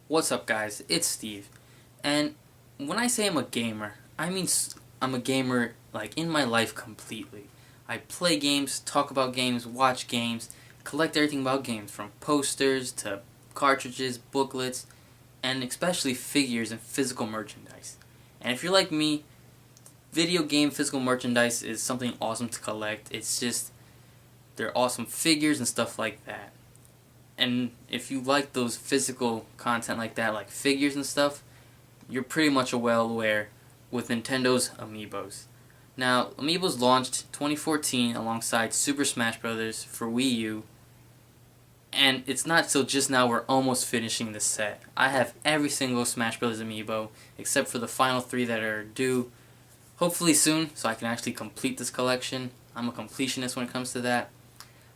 What's up, guys? It's Steve. And when I say I'm a gamer, I mean I'm a gamer like in my life completely. I play games, talk about games, watch games, collect everything about games from posters to cartridges, booklets, and especially figures and physical merchandise. And if you're like me, video game physical merchandise is something awesome to collect. It's just they're awesome figures and stuff like that. And if you like those physical content like that, like figures and stuff, you're pretty much well aware with Nintendo's Amiibos. Now, Amiibos launched 2014 alongside Super Smash Bros. For Wii U, and it's not till just now we're almost finishing the set. I have every single Smash Bros. Amiibo, except for the final 3 that are due hopefully soon, so I can actually complete this collection. I'm a completionist when it comes to that.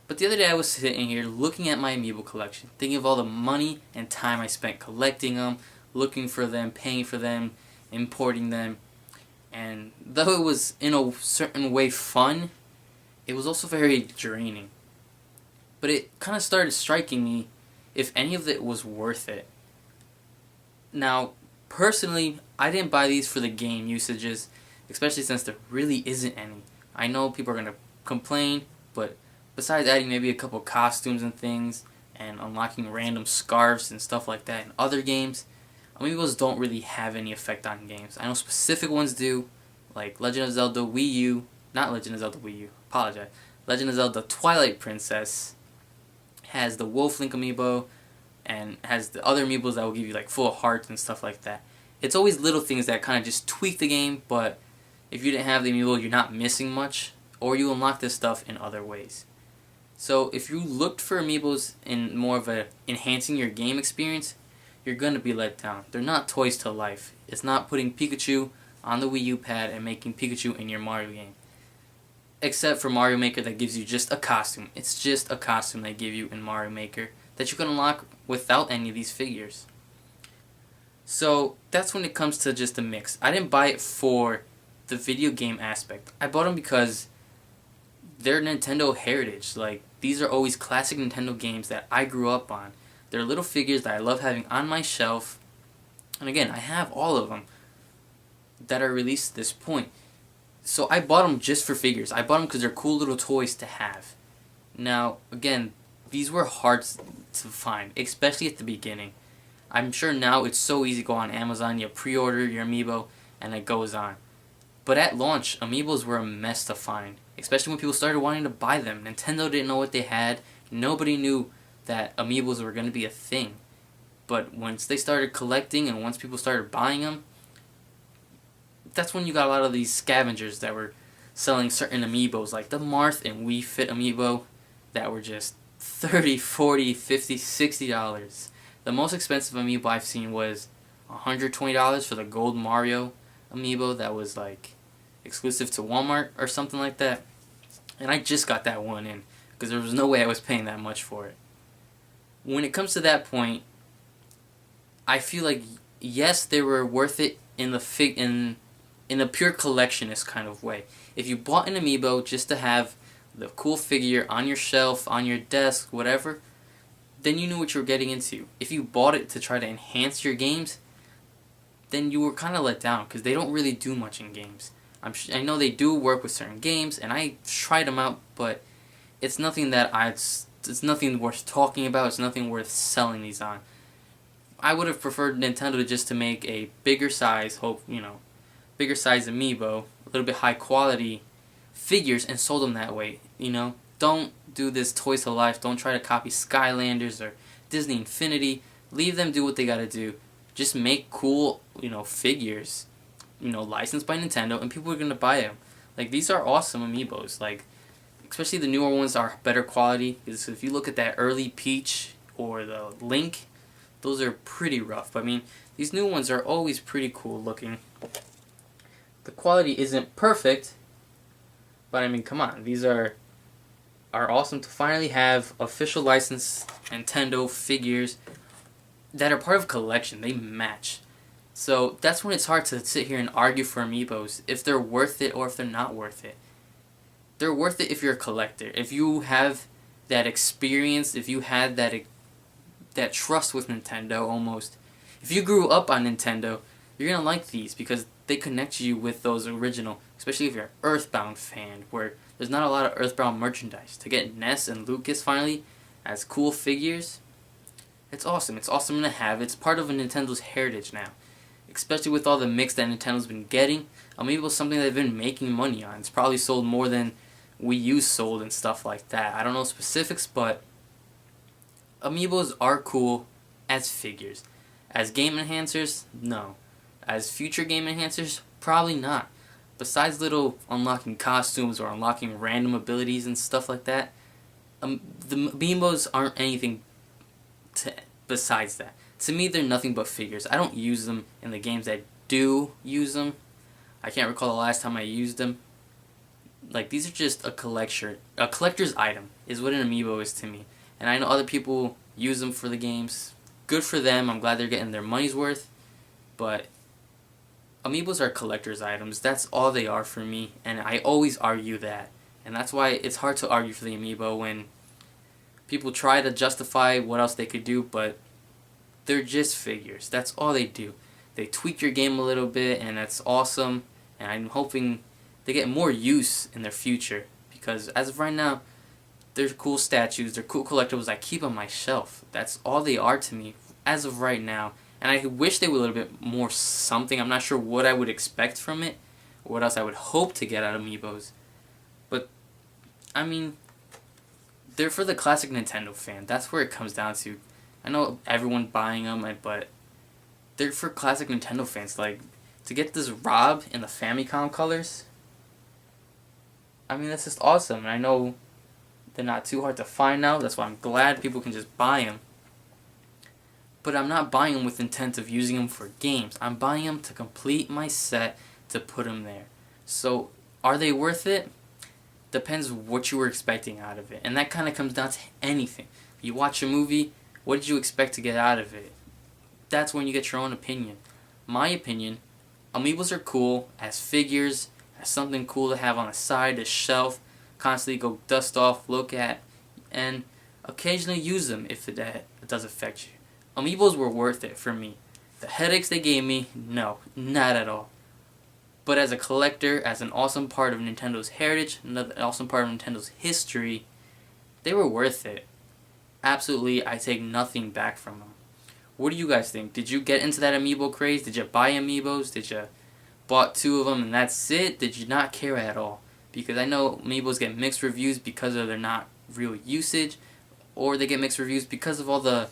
But the other day I was sitting here looking at my Amiibo collection, thinking of all the money and time I spent collecting them, looking for them, paying for them, importing them. And though it was in a certain way fun, it was also very draining. But it kind of started striking me if any of it was worth it. Now, personally, I didn't buy these for the game usages, especially since there really isn't any. I know people are going to complain, but besides adding maybe a couple costumes and things, and unlocking random scarves and stuff like that in other games, Amiibos don't really have any effect on games. I know specific ones do, like Legend of Zelda Wii U, not Legend of Zelda Wii U, apologize. Legend of Zelda Twilight Princess has the Wolf Link Amiibo, and has the other Amiibos that will give you like full hearts and stuff like that. It's always little things that kind of just tweak the game, but if you didn't have the Amiibo, you're not missing much, or you unlock this stuff in other ways. So if you looked for Amiibos in more of a enhancing your game experience, you're going to be let down. They're not toys to life. It's not putting Pikachu on the Wii U pad and making Pikachu in your Mario game. Except for Mario Maker that gives you just a costume. It's just a costume they give you in Mario Maker that you can unlock without any of these figures. So that's when it comes to just the mix. I didn't buy it for the video game aspect. I bought them because they're Nintendo heritage. Like, these are always classic Nintendo games that I grew up on. They're little figures that I love having on my shelf. And again, I have all of them that are released at this point. So I bought them just for figures. I bought them because they're cool little toys to have. Now, again, these were hard to find, especially at the beginning. I'm sure now it's so easy to go on Amazon, you pre-order your Amiibo, and it goes on. But at launch, Amiibos were a mess to find, especially when people started wanting to buy them. Nintendo didn't know what they had. Nobody knew that Amiibos were going to be a thing. But once they started collecting and once people started buying them, that's when you got a lot of these scavengers that were selling certain Amiibos, like the Marth and Wii Fit Amiibo, that were just $30, $40, $50, $60. The most expensive Amiibo I've seen was $120 for the Gold Mario Amiibo that was like exclusive to Walmart or something like that. And I just got that one in because there was no way I was paying that much for it. When it comes to that point, I feel like yes, they were worth it in the pure collectionist kind of way. If you bought an Amiibo just to have the cool figure on your shelf, on your desk, whatever, then you knew what you were getting into. If you bought it to try to enhance your games, then you were kind of let down because they don't really do much in games. I know they do work with certain games, and I tried them out, but it's nothing that it's nothing worth talking about. It's nothing worth selling these on. I would have preferred Nintendo just to make a bigger size, bigger size Amiibo, a little bit high quality figures, and sold them that way. Don't do this Toys to Life. Don't try to copy Skylanders or Disney Infinity. Leave them do what they gotta do. Just make cool, figures, licensed by Nintendo, and people are gonna buy them. Like, these are awesome Amiibos. Like, especially the newer ones are better quality. Because if you look at that early Peach or the Link, those are pretty rough. But I mean, these new ones are always pretty cool looking. The quality isn't perfect, but I mean, come on, these are awesome to finally have official licensed Nintendo figures that are part of a collection. They match. So that's when it's hard to sit here and argue for Amiibos, if they're worth it or if they're not worth it. They're worth it if you're a collector. If you have that experience, if you had that trust with Nintendo almost, If you grew up on Nintendo, you're gonna like these because they connect you with those original, especially if you're an Earthbound fan, where there's not a lot of Earthbound merchandise. To get Ness and Lucas finally as cool figures, it's awesome. It's awesome to have. It's part of Nintendo's heritage now. Especially with all the mix that Nintendo's been getting, Amiibo is something they've been making money on. It's probably sold more than Wii U sold and stuff like that. I don't know specifics, but Amiibos are cool as figures. As game enhancers, no. As future game enhancers, probably not. Besides little unlocking costumes or unlocking random abilities and stuff like that, the Amiibos aren't anything besides that. To me, they're nothing but figures. I don't use them in the games that do use them. I can't recall the last time I used them. Like, these are just a collector's item is what an Amiibo is to me. And I know other people use them for the games. Good for them. I'm glad they're getting their money's worth. But Amiibos are collector's items. That's all they are for me. And I always argue that. And that's why it's hard to argue for the Amiibo when people try to justify what else they could do, but they're just figures. That's all they do. They tweak your game a little bit, and that's awesome. And I'm hoping they get more use in their future, because as of right now, they're cool statues, they're cool collectibles I keep on my shelf. That's all they are to me as of right now. And I wish they were a little bit more something. I'm not sure what I would expect from it, or what else I would hope to get out of Amiibos. But, I mean, they're for the classic Nintendo fan. That's where it comes down to. I know everyone buying them, but they're for classic Nintendo fans. Like, to get this Rob in the Famicom colors, I mean, that's just awesome. And I know they're not too hard to find now. That's why I'm glad people can just buy them. But I'm not buying them with intent of using them for games. I'm buying them to complete my set, to put them there. So, are they worth it? Depends what you were expecting out of it. And that kind of comes down to anything. You watch a movie, what did you expect to get out of it? That's when you get your own opinion. My opinion, Amiibos are cool as figures, as something cool to have on the side, a shelf, constantly go dust off, look at, and occasionally use them if it does affect you. Amiibos were worth it for me. The headaches they gave me, no, not at all. But as a collector, as an awesome part of Nintendo's heritage, an awesome part of Nintendo's history, they were worth it. Absolutely, I take nothing back from them. What do you guys think? Did you get into that Amiibo craze? Did you buy Amiibos? Did you bought 2 of them and that's it? Did you not care at all? Because I know Amiibos get mixed reviews because of their not real usage, or they get mixed reviews because of all the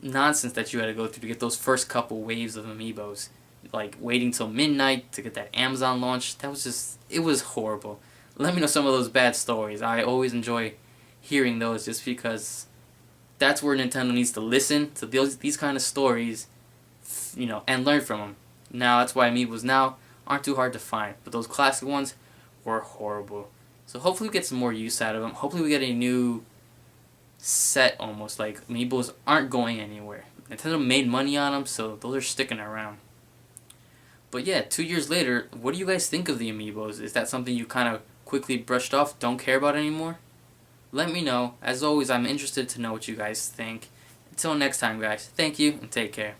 nonsense that you had to go through to get those first couple waves of Amiibos. Like waiting till midnight to get that Amazon launch. That was just, it was horrible. Let me know some of those bad stories. I always enjoy hearing those just because that's where Nintendo needs to listen to these kind of stories, you know, and learn from them. Now, that's why Amiibos now aren't too hard to find. But those classic ones were horrible. So hopefully we get some more use out of them. Hopefully we get a new set almost. Like, Amiibos aren't going anywhere. Nintendo made money on them, so those are sticking around. But yeah, 2 years later, what do you guys think of the Amiibos? Is that something you kind of quickly brushed off, don't care about anymore? Let me know. As always, I'm interested to know what you guys think. Until next time, guys, thank you and take care.